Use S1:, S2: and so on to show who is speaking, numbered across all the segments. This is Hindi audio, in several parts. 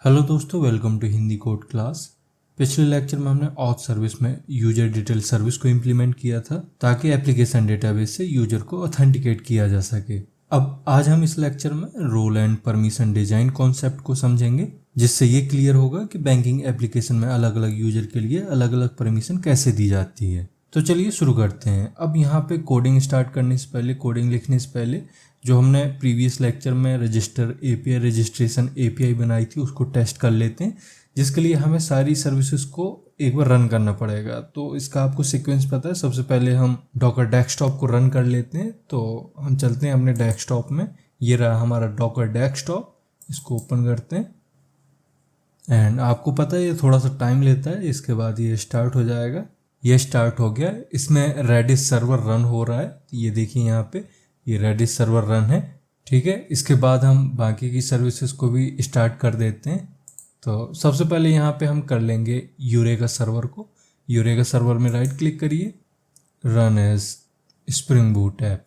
S1: हेलो दोस्तों, welcome to Hindi code class. पिछले लेक्चर में हमने ऑथ सर्विस में यूजर डिटेल सर्विस को इम्प्लीमेंट किया था ताकि एप्लीकेशन डेटाबेस से यूजर को ऑथेंटिकेट किया जा सके। अब आज हम इस लेक्चर में role and permission design concept को समझेंगे, जिससे ये क्लियर होगा कि बैंकिंग एप्लीकेशन में अलग अलग यूजर के लिए अलग अलग परमिशन कैसे दी जाती है। तो चलिए शुरू करते हैं। अब यहाँ पे कोडिंग स्टार्ट करने से पहले, कोडिंग लिखने से पहले, जो हमने प्रीवियस लेक्चर में रजिस्टर एपीआई रजिस्ट्रेशन एपीआई बनाई थी उसको टेस्ट कर लेते हैं, जिसके लिए हमें सारी सर्विसेज को एक बार रन करना पड़ेगा। तो इसका आपको सीक्वेंस पता है। सबसे पहले हम डॉकर डेस्कटॉप को रन कर लेते हैं। तो हम चलते हैं अपने डेस्कटॉप में। ये रहा हमारा डॉकर डेस्कटॉप। इसको ओपन करते हैं एंड आपको पता है ये थोड़ा सा टाइम लेता है। इसके बाद ये स्टार्ट हो जाएगा। ये स्टार्ट हो गया। इसमें रेडिस सर्वर रन हो रहा है। ये देखिए यहाँ पे ये रेडिस सर्वर रन है। ठीक है, इसके बाद हम बाकी की सर्विसेज को भी स्टार्ट कर देते हैं। तो सबसे पहले यहाँ पे हम कर लेंगे यूरेका सर्वर को। यूरेका सर्वर में राइट क्लिक करिए, run as spring boot app.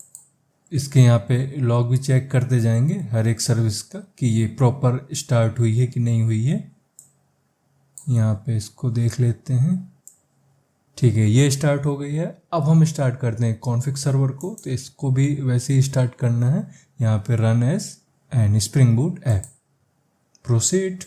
S1: इसके यहाँ पे लॉग भी चेक करते जाएंगे हर एक सर्विस का कि ये प्रॉपर स्टार्ट हुई है कि नहीं हुई है। यहाँ पे इसको देख लेते हैं। ठीक है, ये स्टार्ट हो गई है। अब हम स्टार्ट करते हैं कॉन्फिग सर्वर को। तो इसको भी वैसे ही स्टार्ट करना है। यहाँ पे run as and spring boot app, proceed.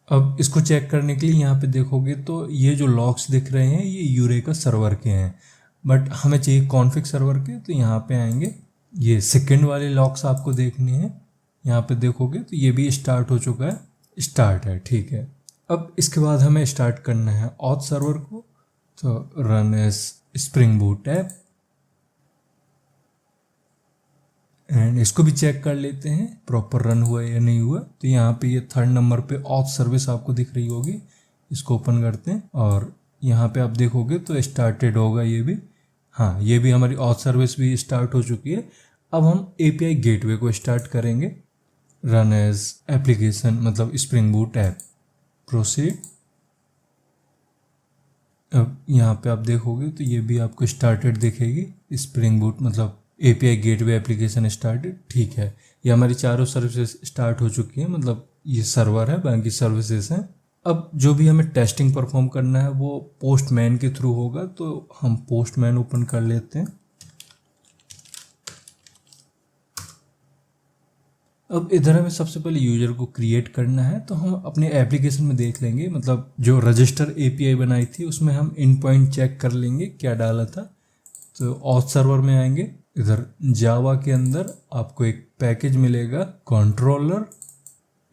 S1: अब इसको चेक करने के लिए यहाँ पे देखोगे तो ये जो लॉग्स दिख रहे हैं ये यूरेका सर्वर के हैं, बट हमें चाहिए कॉन्फिग सर्वर के। तो यहाँ पे आएंगे, ये सेकेंड वाले लॉग्स आपको देखने हैं। यहाँ पे देखोगे तो ये भी स्टार्ट हो चुका है, स्टार्ट है। ठीक है, अब इसके बाद हमें स्टार्ट करना है ऑथ सर्वर को। तो run as spring boot app and इसको भी चेक कर लेते हैं प्रॉपर रन हुआ है या नहीं हुआ। तो यहाँ पे ये थर्ड नंबर पे ऑथ सर्विस आपको दिख रही होगी। इसको ओपन करते हैं और यहाँ पे आप देखोगे तो स्टार्टेड होगा ये भी। हाँ, ये भी हमारी ऑथ सर्विस भी स्टार्ट हो चुकी है। अब हम एपीआई गेटवे को स्टार्ट करेंगे। रन एज एप्लीकेशन मतलब स्प्रिंग बूट ऐप, प्रोसीड। अब यहाँ पे आप देखोगे तो ये भी आपको स्टार्टेड दिखेगी, स्प्रिंग बूट मतलब एपीआई गेटवे एप्लीकेशन स्टार्टेड। ठीक है, ये हमारी चारों सर्विसेज स्टार्ट हो चुकी हैं, मतलब ये सर्वर है, बाकी सर्विसेज हैं। अब जो भी हमें टेस्टिंग परफॉर्म करना है वो पोस्टमैन के थ्रू होगा। तो हम पोस्टमैन ओपन कर लेते हैं। अब इधर हमें सबसे पहले यूजर को क्रिएट करना है। तो हम अपने एप्लीकेशन में देख लेंगे, मतलब जो रजिस्टर एपीआई बनाई थी उसमें हम इन पॉइंट चेक कर लेंगे क्या डाला था। तो ऑथ सर्वर में आएंगे। इधर जावा के अंदर आपको एक पैकेज मिलेगा कंट्रोलर,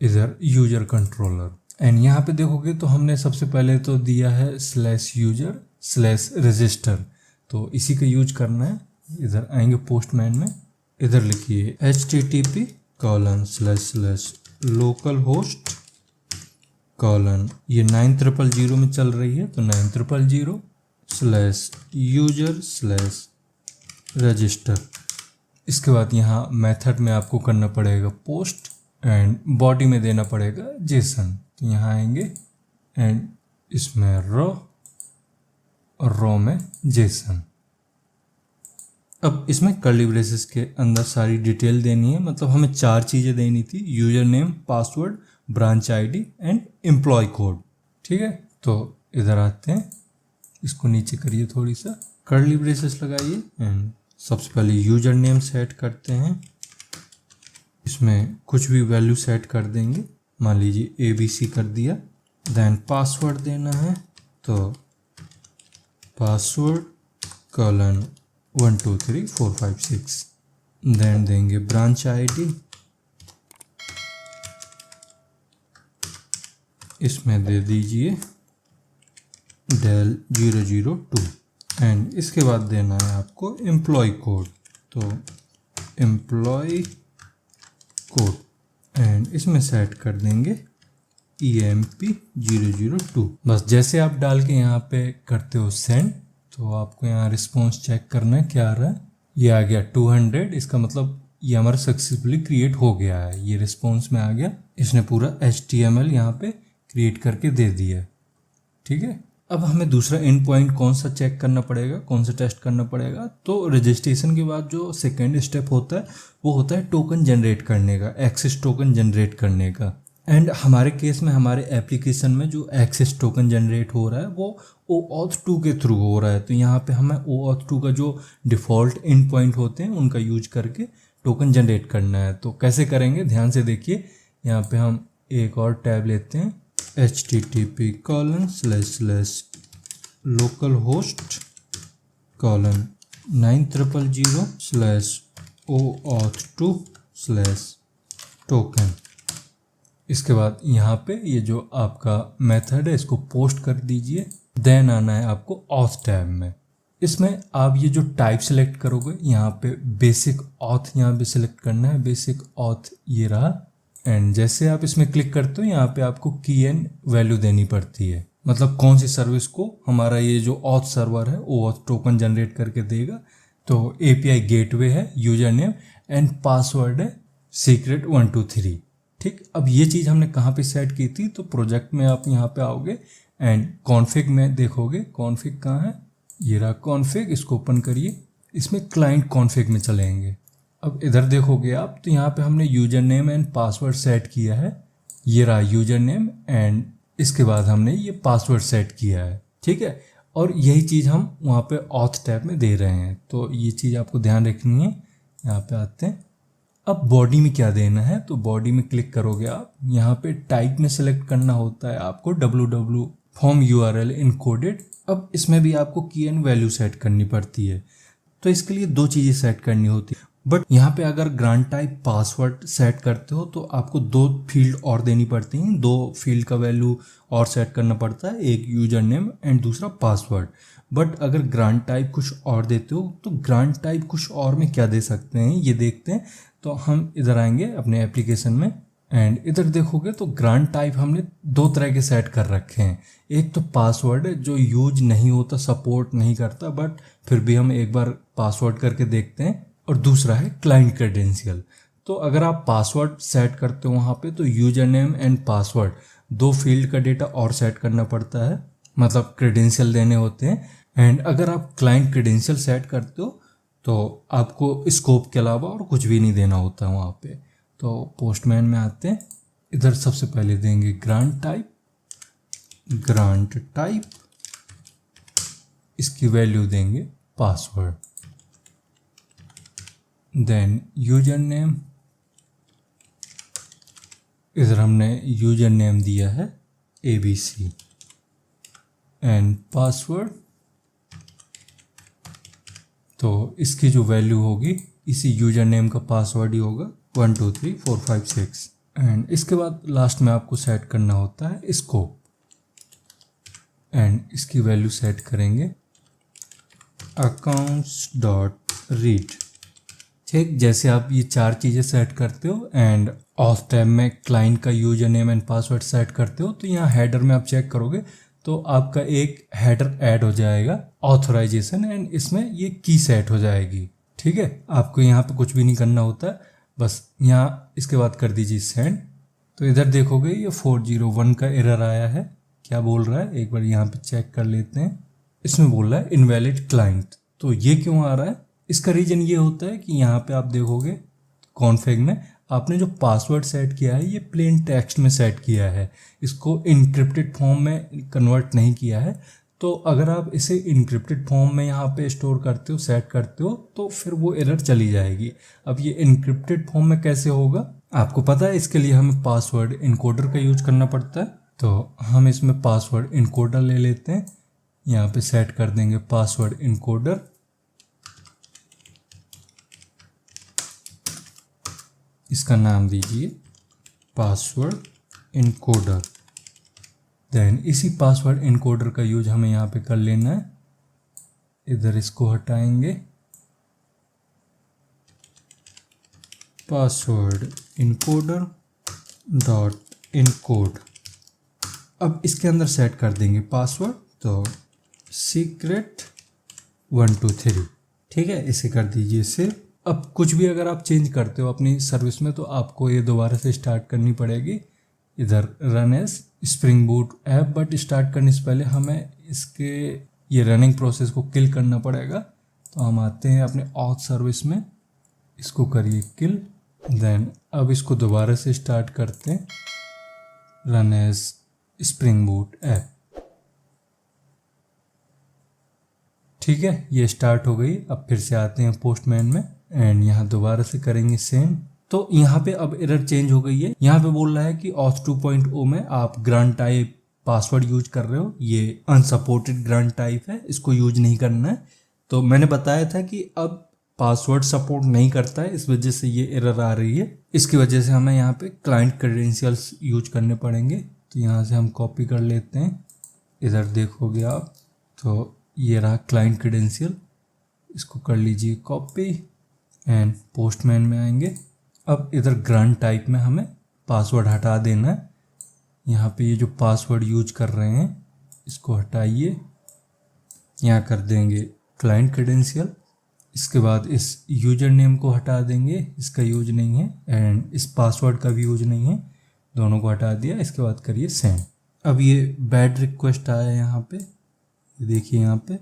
S1: इधर यूजर कंट्रोलर। एंड यहाँ पे देखोगे तो हमने सबसे पहले तो दिया है /user/register। तो इसी का यूज करना है। इधर आएंगे पोस्टमैन में, इधर लिखिए http://localhost:, ये 9000 में चल रही है तो 9000/user/register। इसके बाद यहाँ मेथड में आपको करना पड़ेगा पोस्ट एंड बॉडी में देना पड़ेगा जेसन। तो यहाँ आएंगे एंड इसमें रो और रो में जेसन। अब इसमें कर्ली ब्रेसेस के अंदर सारी डिटेल देनी है, मतलब हमें 4 चीज़ें देनी थी: user name, password, branch ID and employ code. ठीक है, तो इधर आते हैं, इसको नीचे करिए थोड़ी सा, कर्ली ब्रेसेस लगाइए एंड सबसे पहले यूजर नेम सेट करते हैं। इसमें कुछ भी वैल्यू सेट कर देंगे, मान लीजिए ABC कर दिया। देन पासवर्ड देना है, तो पासवर्ड : 1 2 3 4 5 6। देन देंगे ब्रांच आईडी, इसमें दे दीजिए del 002 एंड इसके बाद देना है आपको एम्प्लॉय कोड। तो एम्प्लॉय कोड एंड इसमें सेट कर देंगे EMP002। बस जैसे आप डाल के यहाँ पे करते हो सेंड, तो आपको यहाँ रिस्पॉन्स चेक करना है क्या आ रहा है। ये आ गया 200। इसका मतलब ये हमारा सक्सेसफुली क्रिएट हो गया है, ये रिस्पॉन्स में आ गया। इसने पूरा HTML यहाँ पे क्रिएट करके दे दिया है। ठीक है, अब हमें दूसरा एंड पॉइंट कौन सा चेक करना पड़ेगा, कौन सा टेस्ट करना पड़ेगा। तो रजिस्ट्रेशन के बाद जो सेकेंड स्टेप होता है वो होता है टोकन जनरेट करने का, एक्सेस टोकन जनरेट करने का। एंड हमारे केस में हमारे एप्लीकेशन में जो एक्सेस टोकन जनरेट हो रहा है वो OAuth 2 के थ्रू हो रहा है। तो यहाँ पे हमें OAuth 2 का जो डिफ़ॉल्ट एंड पॉइंट होते हैं उनका यूज करके टोकन जनरेट करना है। तो कैसे करेंगे ध्यान से देखिए। यहाँ पे हम एक और टैब लेते हैं http://localhost:900/OAuth2/token। इसके बाद यहाँ पे ये जो आपका मेथड है इसको पोस्ट कर दीजिए। देन आना है आपको ऑथ टैब में। इसमें आप ये जो टाइप सेलेक्ट करोगे यहाँ पे बेसिक ऑथ यहाँ पे सिलेक्ट करना है। बेसिक ऑथ ये रहा। एंड जैसे आप इसमें क्लिक करते हो यहाँ पे आपको की एंड वैल्यू देनी पड़ती है, मतलब कौन सी सर्विस को हमारा ये जो ऑथ सर्वर है OAuth टोकन जनरेट करके देगा। तो API गेटवे है, यूजर नेम एंड पासवर्ड है secret123। ठीक, अब ये चीज़ हमने कहाँ पे सेट की थी, तो प्रोजेक्ट में आप यहाँ पे आओगे एंड कॉन्फ़िग में देखोगे। कॉन्फ़िग कहाँ है, ये रहा कॉन्फ़िग। इसको ओपन करिए, इसमें क्लाइंट कॉन्फ़िग में चलेंगे। अब इधर देखोगे आप तो यहाँ पे हमने user name and password set किया है। ये रहा यूजर नेम एंड इसके बाद हमने ये पासवर्ड सेट किया है। ठीक है, और यही चीज़ हम वहाँ पे ऑथ टैब में दे रहे हैं। तो ये चीज़ आपको ध्यान रखनी है। यहाँ पे आते हैं। अब बॉडी में क्या देना है, तो बॉडी में क्लिक करोगे आप। यहाँ पे टाइप में सेलेक्ट करना होता है आपको www फॉर्म URL इनकोडेड। अब इसमें भी आपको की एंड वैल्यू सेट करनी पड़ती है। तो इसके लिए दो चीज़ें सेट करनी होती है। बट यहाँ पे अगर ग्रांट टाइप पासवर्ड सेट करते हो तो आपको दो फील्ड और देनी पड़ती हैं। दो फील्ड का वैल्यू और सेट करना पड़ता है, एक यूजर नेम एंड दूसरा पासवर्ड। बट अगर ग्रांट टाइप कुछ और देते हो तो ग्रांट टाइप कुछ और में क्या दे सकते हैं ये देखते हैं। तो हम इधर आएंगे अपने एप्लीकेशन में एंड इधर देखोगे तो ग्रांट टाइप हमने दो तरह के सेट कर रखे हैं। एक तो पासवर्ड है जो यूज नहीं होता, सपोर्ट नहीं करता, बट फिर भी हम एक बार पासवर्ड करके देखते हैं। और दूसरा है क्लाइंट क्रेडेंशियल। तो अगर आप पासवर्ड सेट करते हो वहाँ पे तो यूजर नेम एंड पासवर्ड दो फील्ड का डेटा और सेट करना पड़ता है, मतलब क्रेडेंशियल देने होते हैं। एंड अगर आप क्लाइंट क्रेडेंशियल सेट करते हो तो आपको स्कोप के अलावा और कुछ भी नहीं देना होता है वहाँ पे। तो पोस्टमैन में आते हैं। इधर सबसे पहले देंगे ग्रांट टाइप, इसकी वैल्यू देंगे पासवर्ड। देन यूजर नेम, इधर हमने यूजर नेम दिया है ABC एंड पासवर्ड। तो इसकी जो वैल्यू होगी इसी यूजर नेम का पासवर्ड ही होगा 1 2 3 4 5 6। एंड इसके बाद लास्ट में आपको सेट करना होता है स्कोप एंड इसकी वैल्यू सेट करेंगे accounts.read। ठीक, जैसे आप ये चार चीज़ें सेट करते हो एंड ऑथ टैब में क्लाइंट का user name and password set करते हो तो यहाँ हेडर में आप चेक करोगे तो आपका एक हेडर ऐड हो जाएगा ऑथराइजेशन एंड इसमें ये की सेट हो जाएगी। ठीक है, आपको यहाँ पे कुछ भी नहीं करना होता है, बस यहाँ इसके बाद कर दीजिए सेंड। तो इधर देखोगे ये 401 का एरर आया है। क्या बोल रहा है एक बार यहाँ पे चेक कर लेते हैं। इसमें बोल रहा है इनवैलिड क्लाइंट। तो ये क्यों आ रहा है, इसका रीज़न ये होता है कि यहाँ पे आप देखोगे कॉन्फ़िग में आपने जो पासवर्ड सेट किया है ये प्लेन टेक्स्ट में सेट किया है, इसको इनक्रिप्टेड फॉर्म में कन्वर्ट नहीं किया है। तो अगर आप इसे इनक्रिप्टेड फॉर्म में यहाँ पे स्टोर करते हो, सेट करते हो, तो फिर वो एरर चली जाएगी। अब ये इनक्रिप्टेड फॉर्म में कैसे होगा आपको पता है, इसके लिए हमें पासवर्ड इनकोडर का यूज करना पड़ता है। तो हम इसमें पासवर्ड इनकोडर ले लेते हैं, यहाँ पे सेट कर देंगे पासवर्ड इनकोडर। इसका नाम दीजिए पासवर्ड इनकोडर। देन इसी पासवर्ड इनकोडर का यूज हमें यहाँ पे कर लेना है। इधर इसको हटाएंगे, पासवर्ड इनकोडर डॉट इनकोड। अब इसके अंदर सेट कर देंगे पासवर्ड, तो secret123। ठीक है, इसे कर दीजिए सेव। अब कुछ भी अगर आप चेंज करते हो अपनी सर्विस में तो आपको ये दोबारा से स्टार्ट करनी पड़ेगी। इधर run as spring boot app, but start करने से पहले हमें इसके ये रनिंग प्रोसेस को किल करना पड़ेगा। तो हम आते हैं अपने ऑथ सर्विस में, इसको करिए किल। देन अब इसको दोबारा से स्टार्ट करते हैं। Run as spring boot app. ठीक है, ये स्टार्ट हो गई। अब फिर से आते हैं पोस्टमैन में एंड यहाँ दोबारा से करेंगे सेंड। तो यहाँ पे अब एरर चेंज हो गई है। यहाँ पे बोल रहा है कि ऑथ 2.0 में आप ग्रांट टाइप पासवर्ड यूज कर रहे हो, ये अनसपोर्टेड ग्रांट टाइप है, इसको यूज नहीं करना है। तो मैंने बताया था कि अब पासवर्ड सपोर्ट नहीं करता है, इस वजह से ये एरर आ रही है। इसकी वजह से हमें यहाँ पे क्लाइंट क्रेडेंशियल्स यूज करने पड़ेंगे। तो यहाँ से हम कॉपी कर लेते हैं, इधर देखोगे आप तो ये रहा क्लाइंट क्रेडेंशियल, इसको कर लीजिए कॉपी एंड पोस्टमैन में आएंगे। अब इधर ग्रांट टाइप में हमें पासवर्ड हटा देना है। यहाँ पे ये जो पासवर्ड यूज कर रहे हैं इसको हटाइए, यहाँ कर देंगे क्लाइंट क्रेडेंशियल। इसके बाद इस यूजर नेम को हटा देंगे, इसका यूज नहीं है, एंड इस पासवर्ड का भी यूज नहीं है, दोनों को हटा दिया। इसके बाद करिए सेंड। अब ये बैड रिक्वेस्ट आया है यहाँ पे, देखिए यहाँ पे।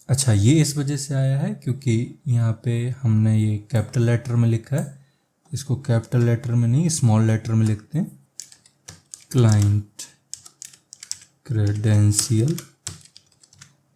S1: अच्छा, ये इस वजह से आया है क्योंकि यहाँ पे हमने ये कैपिटल लेटर में लिखा है, इसको कैपिटल लेटर में नहीं स्मॉल लेटर में लिखते हैं, क्लाइंट क्रेडेंशियल।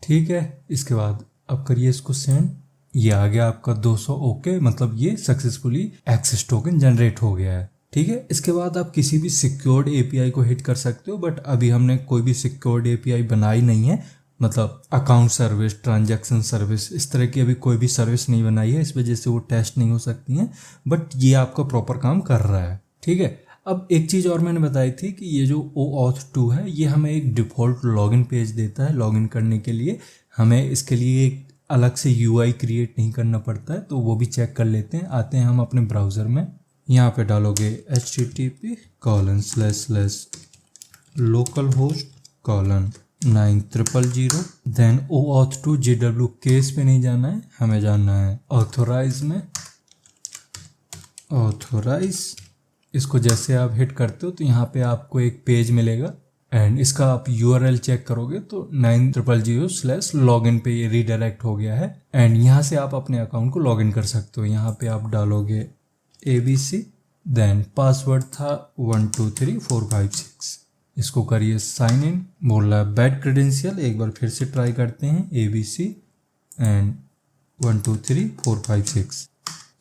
S1: ठीक है, इसके बाद अब करिए इसको सेंड। ये आ गया आपका 200। ओके, मतलब ये सक्सेसफुली एक्सेस टोकन जनरेट हो गया है। ठीक है, इसके बाद आप किसी भी सिक्योर्ड एपीआई को हिट कर सकते हो, बट अभी हमने कोई भी सिक्योर्ड एपीआई बनाई नहीं है, मतलब अकाउंट सर्विस, ट्रांजैक्शन सर्विस, इस तरह की अभी कोई भी सर्विस नहीं बनाई है, इस वजह से वो टेस्ट नहीं हो सकती हैं। बट ये आपका प्रॉपर काम कर रहा है। ठीक है, अब एक चीज़ और मैंने बताई थी कि ये जो OAuth 2 है ये हमें एक डिफ़ॉल्ट लॉगिन पेज देता है। लॉगिन करने के लिए हमें इसके लिए एक अलग से UI क्रिएट नहीं करना पड़ता है, तो वो भी चेक कर लेते हैं। आते हैं हम अपने ब्राउज़र में, यहाँ पे डालोगे http://localhost:900, then OAuth 2 JW case पे नहीं जाना है, हमें जाना है ऑथोराइज में। ऑथोराइज, इसको जैसे आप हिट करते हो तो यहाँ पे आपको एक पेज मिलेगा एंड इसका आप URL चेक करोगे तो 9000/login पे ये रीडायरेक्ट हो गया है एंड यहाँ से आप अपने अकाउंट को लॉगिन कर सकते हो। यहाँ पे आप डालोगे ABC, देन पासवर्ड था 123456, इसको करिए साइन इन। बोल रहा है बैड क्रेडेंशियल, एक बार फिर से ट्राई करते हैं ABC एंड 123456।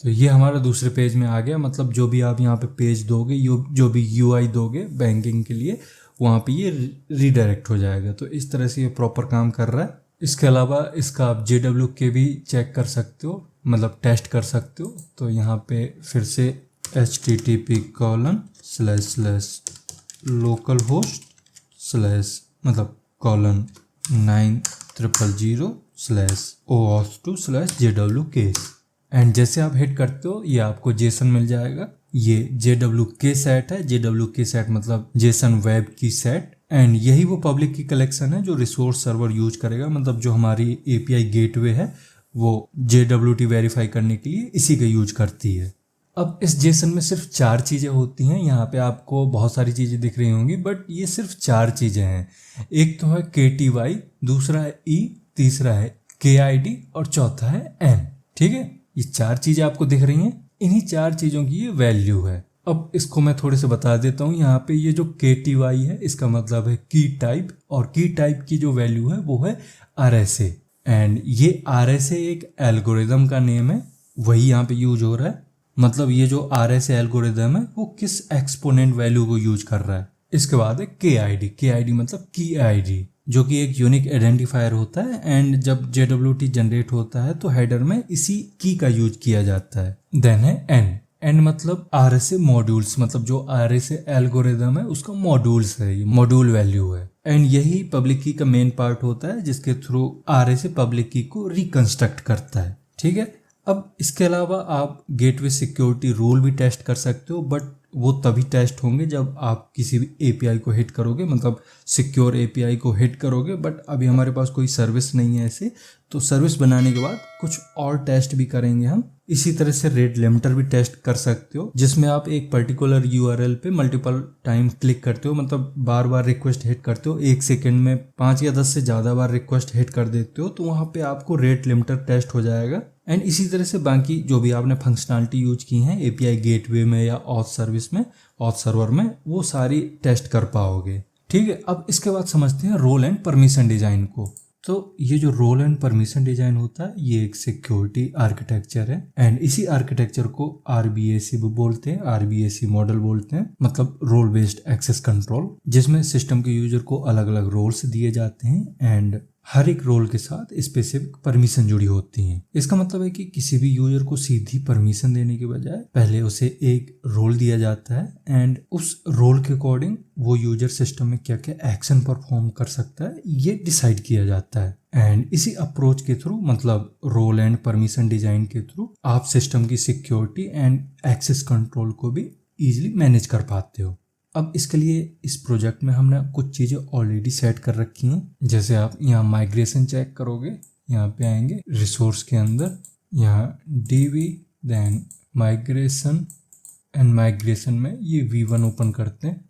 S1: तो ये हमारा दूसरे पेज में आ गया। मतलब जो भी आप यहाँ पे पेज दोगे, जो भी UI दोगे बैंकिंग के लिए, वहाँ पे ये रीडायरेक्ट हो जाएगा। तो इस तरह से ये प्रॉपर काम कर रहा है। इसके अलावा इसका आप JWK भी चेक कर सकते हो, मतलब टेस्ट कर सकते हो। तो यहाँ पे फिर से http://localhost/900/OAuth2/JWK एंड जैसे आप हिट करते हो ये आपको जेसन मिल जाएगा। ये JWK सेट है। JWK सेट मतलब जेसन वेब की सेट, एंड यही वो पब्लिक की कलेक्शन है जो रिसोर्स सर्वर यूज करेगा। मतलब जो हमारी API गेटवे है वो JWT वेरीफाई करने के लिए इसी का यूज करती है। अब इस जेसन में सिर्फ 4 चीज़ें होती हैं। यहाँ पे आपको बहुत सारी चीज़ें दिख रही होंगी, बट ये सिर्फ 4 चीज़ें हैं। एक तो है KTY, दूसरा है E, तीसरा है KID और चौथा है N। ठीक है, ये 4 चीज़ें आपको दिख रही हैं, इन्हीं 4 चीज़ों की ये वैल्यू है। अब इसको मैं थोड़े से बता देता हूँ। यहाँ पे ये जो KTY है इसका मतलब है की टाइप, और की टाइप की जो वैल्यू है वो है RSA, एंड ये RSA एक एल्गोरिदम का नेम है, वही यहाँ पे यूज हो रहा है। मतलब ये जो RSA एल्गोरिदम है वो किस एक्सपोनेंट वैल्यू को यूज कर रहा है। इसके बाद है KID मतलब की आईडी, जो कि एक यूनिक आइडेंटिफायर होता है, एंड जब JWT जनरेट होता है तो हेडर में इसी की का यूज किया जाता है। देन है N मतलब RSA मॉड्यूल्स, मतलब जो RSA एल्गोरिदम है उसका मॉड्यूल्स है, ये मॉड्यूल वैल्यू है। एंड यही पब्लिक की का मेन पार्ट होता है जिसके थ्रू RSA पब्लिक की को रिकंस्ट्रक्ट करता है। ठीक है, अब इसके अलावा आप गेटवे सिक्योरिटी रूल भी टेस्ट कर सकते हो, बट वो तभी टेस्ट होंगे जब आप किसी भी API को हिट करोगे, मतलब सिक्योर API को हिट करोगे। बट अभी हमारे पास कोई सर्विस नहीं है ऐसे, तो सर्विस बनाने के बाद कुछ और टेस्ट भी करेंगे हम। इसी तरह से रेट लिमिटर भी टेस्ट कर सकते हो, जिसमें आप एक पर्टिकुलर URL पे मल्टीपल टाइम क्लिक करते हो, मतलब बार बार रिक्वेस्ट हिट करते हो, 1 सेकेंड में 5 या 10 से ज़्यादा बार रिक्वेस्ट हिट कर देते हो, तो वहाँ पे आपको रेट लिमिटर टेस्ट हो जाएगा। एंड इसी तरह से बाकी जो भी आपने फंक्शनलिटी यूज की हैं एपीआई गेटवे में या ऑथ सर्विस में, ऑथ सर्वर में, वो सारी टेस्ट कर पाओगे। ठीक है, अब इसके बाद समझते हैं रोल एंड परमिशन डिजाइन को। तो ये जो रोल एंड परमिशन डिजाइन होता है ये एक सिक्योरिटी आर्किटेक्चर है एंड इसी आर्किटेक्चर को आरबीएसी भी बोलते हैं, आरबीएसी मॉडल बोलते हैं, मतलब रोल बेस्ड एक्सेस कंट्रोल, जिसमें सिस्टम के यूजर को अलग अलग रोल्स दिए जाते हैं एंड हर एक रोल के साथ स्पेसिफिक परमिशन जुड़ी होती हैं। इसका मतलब है कि किसी भी यूजर को सीधी परमिशन देने के बजाय पहले उसे एक रोल दिया जाता है एंड उस रोल के अकॉर्डिंग वो यूजर सिस्टम में क्या क्या एक्शन परफॉर्म कर सकता है ये डिसाइड किया जाता है। एंड इसी अप्रोच के थ्रू, मतलब रोल एंड परमिशन डिजाइन के थ्रू, आप सिस्टम की सिक्योरिटी एंड एक्सेस कंट्रोल को भी इजिली मैनेज कर पाते हो। अब इसके लिए इस प्रोजेक्ट में हमने कुछ चीज़ें ऑलरेडी सेट कर रखी हैं। जैसे आप यहाँ माइग्रेशन चेक करोगे, यहाँ पे आएंगे रिसोर्स के अंदर, यहाँ DB, then migration and migration में ये V1 ओपन करते हैं।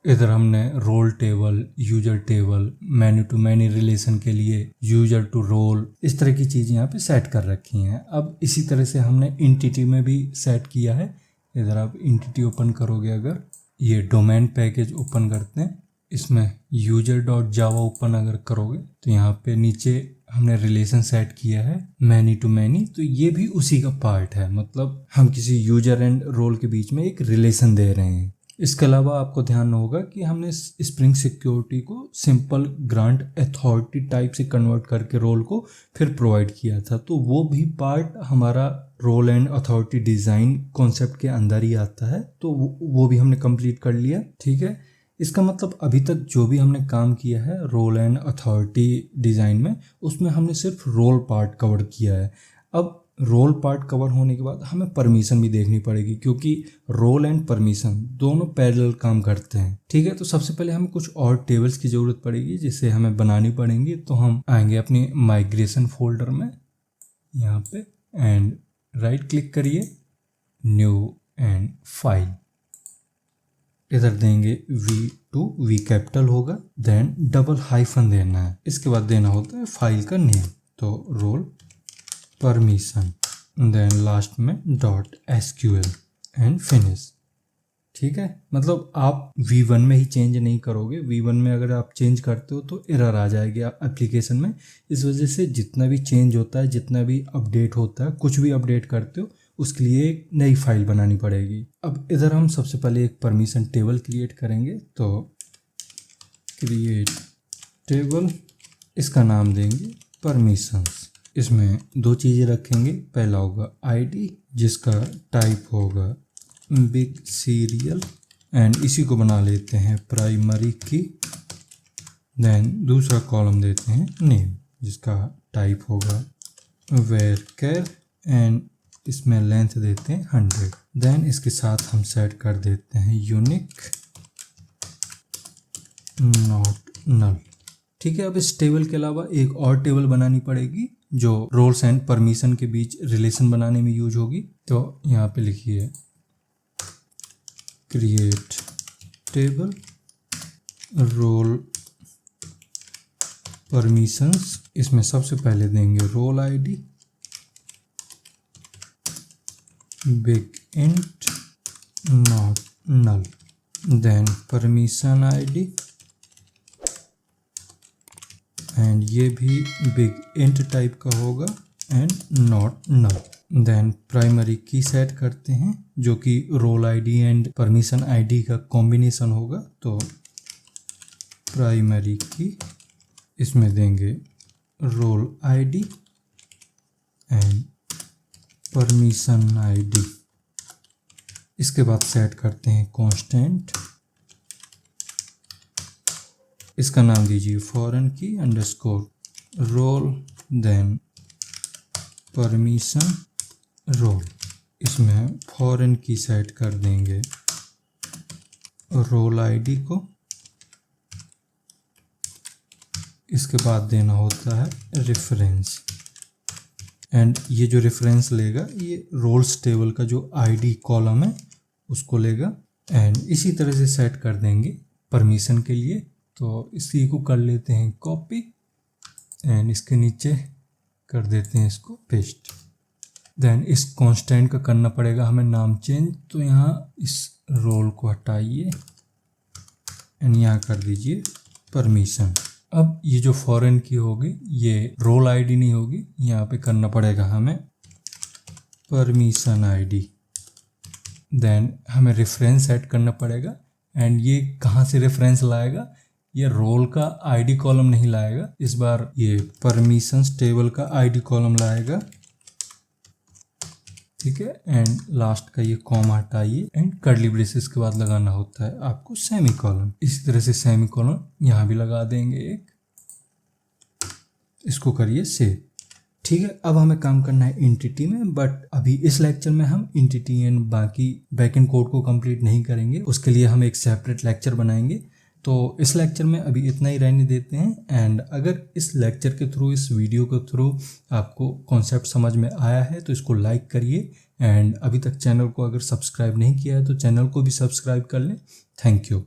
S1: इधर हमने role table, user table, many to many relation के लिए यूजर टू रोल, इस तरह की चीज़ यहाँ पे सेट कर रखी हैं। अब इसी तरह से हमने इंटिटी में भी सेट किया है। इधर आप इंटिटी ओपन करोगे, अगर ये डोमेन पैकेज ओपन करते हैं, इसमें user.java ओपन अगर करोगे तो यहाँ पे नीचे हमने रिलेशन सेट किया है मैनी टू मैनी, तो ये भी उसी का पार्ट है, मतलब हम किसी यूजर एंड रोल के बीच में एक रिलेशन दे रहे हैं। इसके अलावा आपको ध्यान होगा कि हमने स्प्रिंग सिक्योरिटी को सिंपल ग्रांट अथॉरिटी टाइप से कन्वर्ट करके रोल को फिर प्रोवाइड किया था, तो वो भी पार्ट हमारा role and authority design concept के अंदर ही आता है, तो वो भी हमने कंप्लीट कर लिया। ठीक है, इसका मतलब अभी तक जो भी हमने काम किया है रोल एंड अथॉरिटी डिज़ाइन में, उसमें हमने सिर्फ रोल पार्ट कवर किया है। अब रोल पार्ट कवर होने के बाद हमें परमिशन भी देखनी पड़ेगी, क्योंकि रोल एंड परमिशन दोनों पैरेलल काम करते हैं। ठीक है, तो सबसे पहले हमें कुछ और टेबल्स की ज़रूरत पड़ेगी जिसे हमें बनानी पड़ेंगी। तो हम आएंगे अपने माइग्रेशन फोल्डर में, यहाँ पे, एंड राइट क्लिक करिए, न्यू एंड फाइल, इधर देंगे V2, V कैपिटल होगा, देन डबल हाइफन देना है, इसके बाद देना होता है फाइल का नेम, तो रोल परमिशन, देन लास्ट में .sql एंड फिनिश। ठीक है, मतलब आप V1 में ही चेंज नहीं करोगे, V1 में अगर आप चेंज करते हो तो एरर आ जाएगी एप्लीकेशन में। इस वजह से जितना भी चेंज होता है, जितना भी अपडेट होता है, कुछ भी अपडेट करते हो उसके लिए एक नई फाइल बनानी पड़ेगी। अब इधर हम सबसे पहले एक परमिशन टेबल क्रिएट करेंगे, तो क्रिएट टेबल, इसका नाम देंगे परमिशंस। इसमें दो चीज़ें रखेंगे, पहला होगा आईडी जिसका टाइप होगा बिग सीरियल एंड इसी को बना लेते हैं प्राइमरी की, देन दूसरा कॉलम देते हैं नेम जिसका टाइप होगा वेरकेर एंड इसमें लेंथ देते हैं 100, देन इसके साथ हम सेट कर देते हैं यूनिक नॉट नल। ठीक है, अब इस टेबल के अलावा एक और टेबल बनानी पड़ेगी जो रोल्स एंड परमिशन के बीच रिलेशन बनाने में यूज होगी। तो यहाँ पे लिखिए क्रिएट टेबल रोल परमिशंस, इसमें सबसे पहले देंगे role ID big int not null, then permission ID and ये भी बिग इंट टाइप का होगा and not null, then primary key set करते हैं जो कि role ID and permission ID का कॉम्बिनेशन होगा, तो प्राइमरी की, इसमें देंगे role ID and permission ID. इसके बाद सेट करते हैं कांस्टेंट, इसका नाम दीजिए foreign key underscore role, then permission role, इसमें फॉरेन की सेट कर देंगे रोल आईडी को, इसके बाद देना होता है रेफरेंस एंड ये जो रेफरेंस लेगा ये रोल्स टेबल का जो आईडी कॉलम है उसको लेगा एंड इसी तरह से सेट कर देंगे परमिशन के लिए। तो इसी को कर लेते हैं कॉपी एंड इसके नीचे कर देते हैं इसको पेस्ट। देन इस कांस्टेंट का करना पड़ेगा हमें नाम चेंज, तो यहाँ इस रोल को हटाइए एंड यहाँ कर दीजिए परमिशन। अब ये जो फॉरेन की होगी ये रोल आईडी नहीं होगी, यहाँ पे करना पड़ेगा हमें परमिशन आईडी। देन हमें रेफरेंस ऐड करना पड़ेगा एंड ये कहाँ से रेफरेंस लाएगा, ये रोल का आईडी कॉलम नहीं लाएगा, इस बार ये परमिशंस टेबल का आईडी कॉलम लाएगा। ठीक है, एंड लास्ट का ये कॉमा हटाइए एंड कर्ली ब्रेसेस के बाद लगाना होता है आपको सेमी कॉलन। इसी तरह से सेमी कॉलन यहाँ भी लगा देंगे एक, इसको करिए सेव। ठीक है, अब हमें काम करना है एंटिटी में, बट अभी इस लेक्चर में हम एंटिटी एंड बाकी बैकएंड कोड को कंप्लीट नहीं करेंगे, उसके लिए हम एक सेपरेट लेक्चर बनाएंगे। तो इस लेक्चर में अभी इतना ही रहने देते हैं। एंड अगर इस लेक्चर के थ्रू, इस वीडियो के थ्रू आपको कॉन्सेप्ट समझ में आया है तो इसको लाइक करिए एंड अभी तक चैनल को अगर सब्सक्राइब नहीं किया है तो चैनल को भी सब्सक्राइब कर लें। Thank you.